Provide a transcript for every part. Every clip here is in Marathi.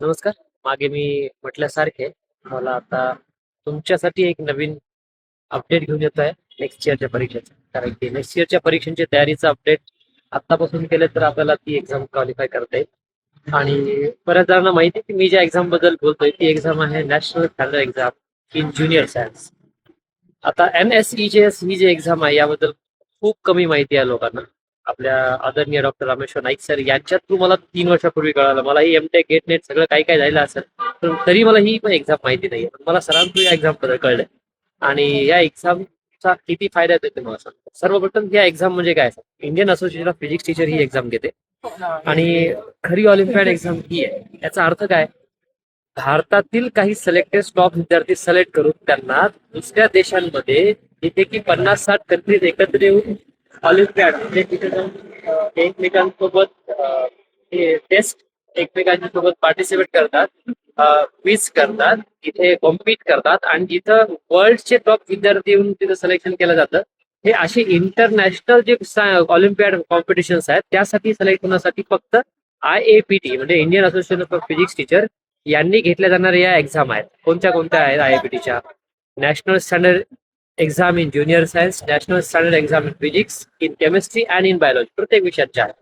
नमस्कार. मागे मी म्हटल्यासारखे मला आता तुमच्यासाठी एक नवीन अपडेट घेऊन येतो आहे नेक्स्ट इयरच्या परीक्षेचा. कारण की नेक्स्ट इयरच्या परीक्षेची तयारीचा अपडेट आत्तापासून केलं तर आपल्याला ती एक्झाम क्वालिफाय करता येईल. आणि बऱ्याच जणांना माहिती आहे की मी ज्या एक्झाम बद्दल बोलतोय ती एक्झाम आहे national standard exam in junior science. आता NSEJS ही जी एक्झाम आहे याबद्दल खूप कमी माहिती आहे लोकांना. आपल्या आदरणीय डॉक्टर रामेश्वर नाईक सर यांच्या थ्रू मला 3 वर्षापूर्वी कळालं. मला ही एमटेक गेट नेट सगळं काही काय झालं असेल पण तरी मला ही पण एक्झाम माहिती नाही. मला सरांतून या एक्झाम बद्दल कळलंय आणि या एक्झामचा किती फायदा येतो ते मला सांगतो. सर्वप्रथम या एक्झाम म्हणजे काय, Indian association of physics teacher he exam घेते आणि खरी ऑलिम्पियाड एक्झाम ही आहे. याचा अर्थ काय, भारतातील काही सिलेक्टेड स्टॉप विद्यार्थी सिलेक्ट करून त्यांना दुसऱ्या देशांमध्ये जिथे की 50-60 कंट्रीज एकत्र येऊन ऑलिम्पियाड म्हणजे तिथे जाऊन एकमेकांसोबत टेस्ट एकमेकांच्या सोबत पार्टिसिपेट करतात, क्विज करतात, तिथे कॉम्पिट करतात आणि जिथं वर्ल्डचे टॉप विद्यार्थी येऊन तिथं सिलेक्शन केलं जातं. हे असे इंटरनॅशनल जे ऑलिम्पियाड कॉम्पिटिशन्स आहेत त्यासाठी सिलेक्ट होण्यासाठी फक्त IAPT म्हणजे Indian association of physics teacher यांनी घेतल्या जाणाऱ्या या एक्झाम आहेत. कोणत्या कोणत्या आहेत IAPTच्या? National standard exam in junior science, national standard exam in physics, in chemistry and in biology, प्रत्येक विषयाच्या आहेत.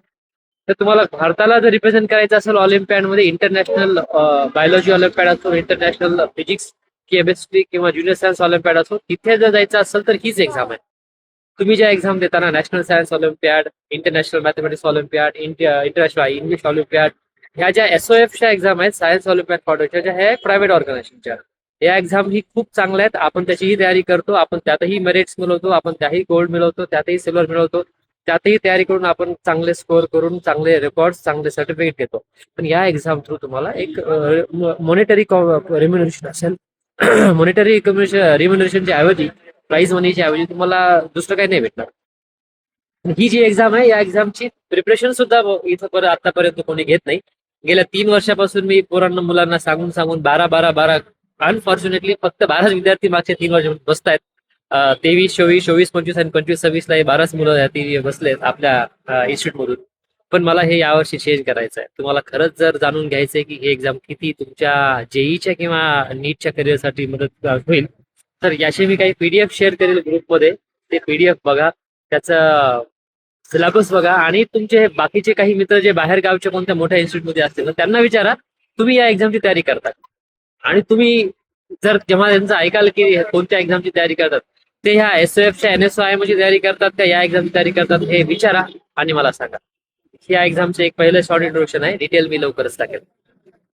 तर तुम्हाला भारताला जर रिप्रेझेंट करायचं असेल ऑलिम्पियाडमध्ये, इंटरनॅशनल बायोलॉजी ऑलिम्पियाड असो, इंटरनॅशनल फिजिक्स केमिस्ट्री किंवा ज्युनियर सायन्स ऑलिम्पियाड असो, तिथे जर जायचं असेल तर हीच एक्झाम आहे. तुम्ही ज्या एक्झाम देताना national science Olympiad, international mathematics Olympiad, international English Olympiad, ह्या ज्या SOFच्या एक्झाम आहेत सायन्स ऑलिम्पियाड फाउंडेशनच्या, ह्या प्रायव्हेट ऑर्गनायझेशनच्या. या एक्झाम ही खूप चांगल्या आहेत. आपण त्याचीही तयारी करतो, आपण त्यातही मेरिट्स मिळवतो, आपण त्याही गोल्ड मिळवतो, त्यातही सिल्वर मिळवतो, त्यातही तयारी करून आपण चांगले स्कोअर करून चांगले रेकॉर्ड चांगले सर्टिफिकेट घेतो. पण या एक्झाम थ्रू तुम्हाला एक मॉनिटरी रिम्युनरेशन असेल. मॉनिटरी रिम्युनरेशनच्या ऐवजी, प्राइज मनीच्या ऐवजी तुम्हाला दुसरं काही नाही भेटणार. ही जी एक्झाम आहे या एक्झामची प्रिपरेशन सुद्धा इथं परत आतापर्यंत कोणी घेत नाही. गेल्या 3 वर्षापासून मी पोरांना मुलांना सांगून सांगून 12 अनफॉर्च्युनेटली फक्त 12 विद्यार्थी मागच्या 3 वर्ष बसतायत. 23, 24, 24, 25 आणि 25, 26ला 12च मुलं बसलेत आपल्या इन्स्टिट्यूट मधून. पण मला हे यावर्षी चेंज करायचं आहे. तुम्हाला खरंच जर जाणून घ्यायचंय की ही एक्झाम किती तुमच्या जेईच्या किंवा नीटच्या करिअरसाठी मदत होईल, तर याचे मी काही PDF शेअर करेल ग्रुपमध्ये. ते PDF बघा, त्याचा सिलेबस बघा आणि तुमचे बाकीचे काही मित्र जे बाहेर गावच्या कोणत्या मोठ्या इन्स्टिट्यूटमध्ये असतील त्यांना विचारा तुम्ही या एक्झामची तयारी करता. आणि तुम्ही जर जेव्हा त्यांचं ऐकाल की कोणत्या एक्झामची तयारी करतात, ते ह्या SOFच्या NSOIM ची तयारी करतात का या एक्झामची तयारी करतात, हे विचारा आणि मला सांगा. या एक्झामचं एक पहिलं शॉर्ट इंट्रोडक्शन आहे, डिटेल मी लवकरच टाकेल.